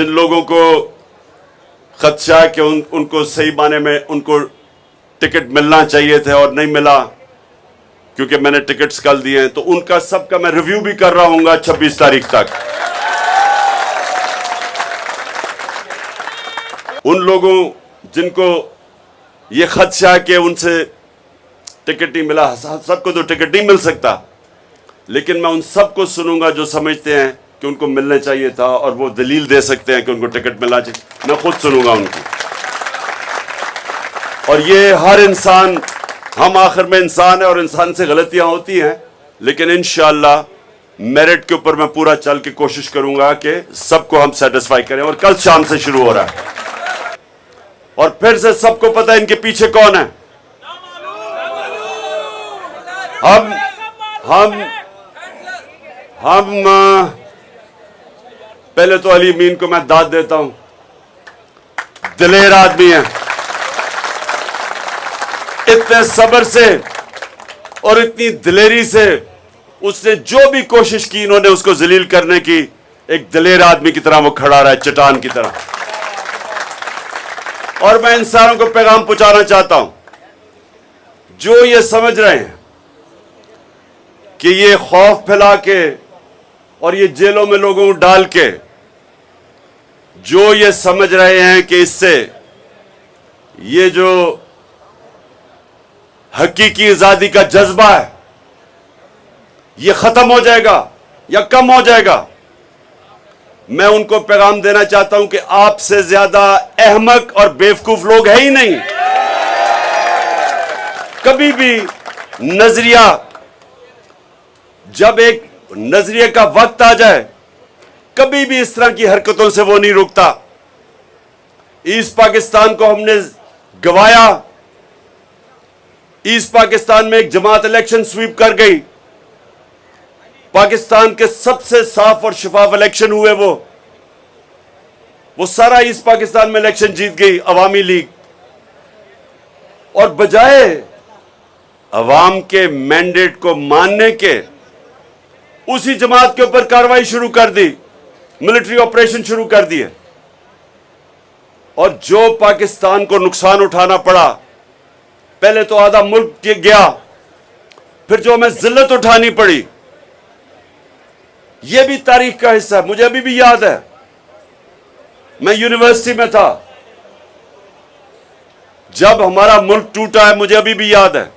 जिन लोगों को खदशा है कि उनको सही माने में उनको टिकट मिलना चाहिए थे और नहीं मिला क्योंकि मैंने टिकट्स कल दिए हैं, तो उनका सबका मैं रिव्यू भी कर रहा हूंगा 26 तारीख तक। उन लोगों जिनको ये खदशा है कि उनसे टिकट नहीं मिला, सबको तो टिकट नहीं मिल सकता, लेकिन मैं उन सबको सुनूंगा जो समझते हैं कि उनको मिलने चाहिए था और वो दलील दे सकते हैं कि उनको टिकट मिलना चाहिए। मैं खुद सुनूंगा उनकी। और ये हर इंसान, हम आखिर में इंसान है और इंसान से गलतियां होती हैं, लेकिन इंशाअल्लाह मेरिट के ऊपर मैं पूरा चल के कोशिश करूंगा कि सबको हम सेटिस्फाई करें। और कल शाम से शुरू हो रहा है और फिर से सबको पता है इनके पीछे कौन है। हम पहले तो अली अमीन को मैं दाद देता हूं, दिलेर आदमी है। इतने सब्र से और इतनी दिलेरी से उसने जो भी कोशिश की, इन्होंने उसको जलील करने की, एक दिलेर आदमी की तरह वो खड़ा रहा है, चट्टान की तरह। और मैं इंसानों को पैगाम पहुंचाना चाहता हूं जो ये समझ रहे हैं कि ये खौफ फैला के और ये जेलों में लोगों को डाल के, जो ये समझ रहे हैं कि इससे ये जो हकीकी आजादी का जज्बा है ये खत्म हो जाएगा या कम हो जाएगा, मैं उनको पैगाम देना चाहता हूं कि आपसे ज्यादा अहमक और बेवकूफ लोग है ही नहीं। कभी भी नजरिया, जब एक नजरिए का वक्त आ जाए, कभी भी इस तरह की हरकतों से वो नहीं रुकता। ईस्ट पाकिस्तान को हमने गवाया, ईस्ट पाकिस्तान में एक जमात इलेक्शन स्वीप कर गई, पाकिस्तान के सबसे साफ और शफाफ इलेक्शन हुए, वो सारा ईस्ट पाकिस्तान में इलेक्शन जीत गई अवामी लीग। और बजाय अवाम के मैंडेट को मानने के उसी जमात के ऊपर कार्रवाई शुरू कर दी, मिलिट्री ऑपरेशन शुरू कर दिए। और जो पाकिस्तान को नुकसान उठाना पड़ा, पहले तो आधा मुल्क गया, फिर जो हमें जिल्लत उठानी पड़ी, यह भी तारीख का हिस्सा है। मुझे अभी भी याद है, मैं यूनिवर्सिटी में था जब हमारा मुल्क टूटा है, मुझे अभी भी याद है।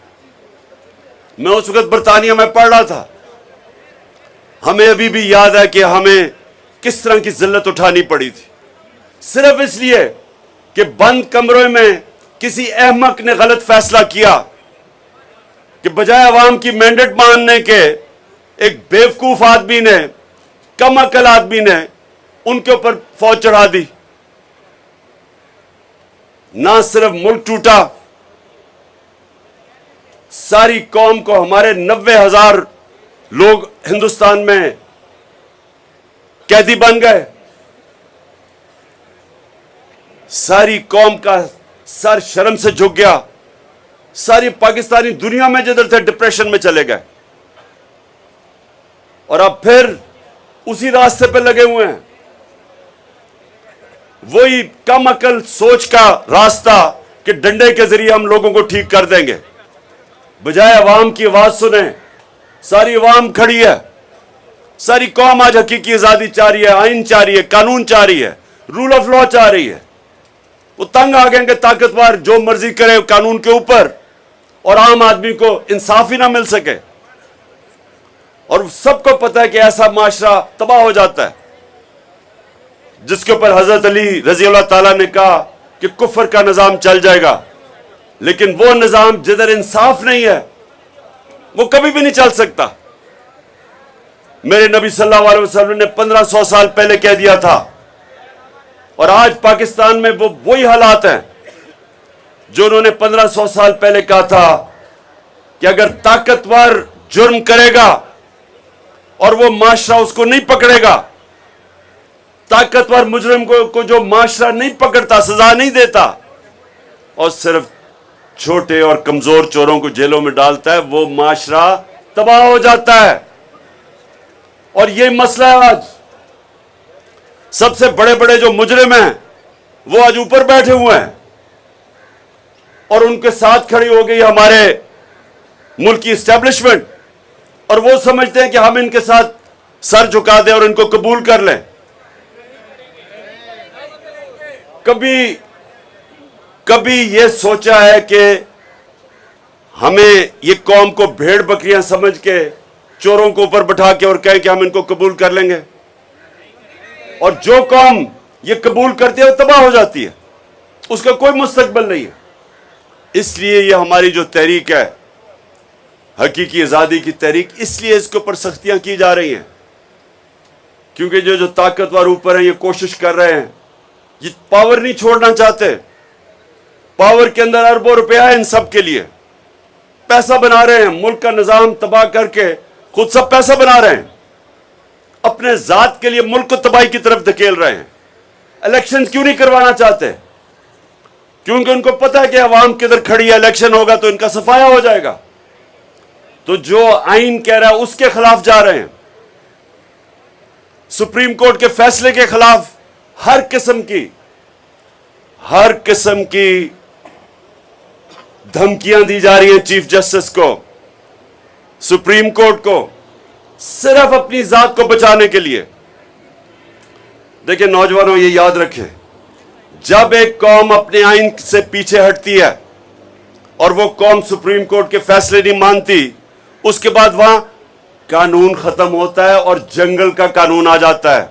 मैं उस वक्त बरतानिया में पढ़ रहा था, हमें अभी भी याद है कि हमें किस तरह की जिल्लत उठानी पड़ी थी, सिर्फ इसलिए कि बंद कमरों में किसी अहमक ने गलत फैसला किया कि बजाय अवाम की मैंडेट मानने के एक बेवकूफ आदमी ने, कम अकल आदमी ने उनके ऊपर फौज चढ़ा दी। ना सिर्फ मुल्क टूटा, सारी कौम को, हमारे 90,000 लोग हिंदुस्तान में कैदी बन गए, सारी कौम का सर शर्म से झुक गया, सारी पाकिस्तानी दुनिया में जिधर थे डिप्रेशन में चले गए। और अब फिर उसी रास्ते पे लगे हुए हैं, वही कम अकल सोच का रास्ता कि डंडे के जरिए हम लोगों को ठीक कर देंगे। बजाय अवाम की आवाज सुने, सारी अवाम खड़ी है, सारी कौम आज हकीकी आजादी चाह रही है, आइन चाह रही है, कानून चाह रही है, रूल ऑफ लॉ चाह रही है। वो तंग आ गए कि ताकतवर जो मर्जी करे कानून के ऊपर और आम आदमी को इंसाफ ही ना मिल सके। और सबको पता है कि ऐसा माशरा तबाह हो जाता है, जिसके ऊपर हजरत अली रजी अल्लाह ताला ने कहा कि कुफर का निजाम चल जाएगा, लेकिन वो निजाम जिधर इंसाफ नहीं है वो कभी भी नहीं चल सकता। मेरे नबी सल्लल्लाहु अलैहि वसल्लम ने 1500 साल पहले कह दिया था, और आज पाकिस्तान में वो वही हालात हैं जो उन्होंने 1500 साल पहले कहा था कि अगर ताकतवर जुर्म करेगा और वो माशरा उसको नहीं पकड़ेगा, ताकतवर मुजरिम को जो माशरा नहीं पकड़ता, सजा नहीं देता और सिर्फ छोटे और कमजोर चोरों को जेलों में डालता है, वो माशरा तबाह हो जाता है। और ये मसला है आज। सबसे बड़े बड़े जो मुजरिम हैं वो आज ऊपर बैठे हुए हैं और उनके साथ खड़ी हो गई हमारे मुल्क की एस्टेब्लिशमेंट, और वो समझते हैं कि हम इनके साथ सर झुका दें और इनको कबूल कर लें। कभी ये सोचा है कि हमें ये कौम को भेड़ बकरियां समझ के चोरों को ऊपर बैठा के और कहें कि हम इनको कबूल कर लेंगे? और जो कौम ये कबूल करती है वो तबाह हो जाती है, उसका कोई मुस्तकबिल नहीं है। इसलिए ये हमारी जो तहरीक है, हकीकी आज़ादी की तहरीक, इसलिए इसके ऊपर सख्तियां की जा रही हैं, क्योंकि जो ताकतवर ऊपर हैं ये कोशिश कर रहे हैं, ये पावर नहीं छोड़ना चाहते। पावर के अंदर अरबों रुपया है, इन सब के लिए पैसा बना रहे हैं, मुल्क का निजाम तबाह करके खुद सब पैसा बना रहे हैं, अपने जात के लिए मुल्क को तबाही की तरफ धकेल रहे हैं। इलेक्शन क्यों नहीं करवाना चाहते? क्योंकि उनको पता है कि अवाम किधर खड़ी है, इलेक्शन होगा तो इनका सफाया हो जाएगा। तो जो आइन कह रहा है उसके खिलाफ जा रहे हैं, सुप्रीम कोर्ट के फैसले के खिलाफ हर किस्म की धमकियां दी जा रही हैं चीफ जस्टिस को, सुप्रीम कोर्ट को, सिर्फ अपनी जात को बचाने के लिए। देखिए नौजवानों, ये याद रखें, जब एक कौम अपने आइन से पीछे हटती है और वो कौम सुप्रीम कोर्ट के फैसले नहीं मानती, उसके बाद वहां कानून खत्म होता है और जंगल का कानून आ जाता है।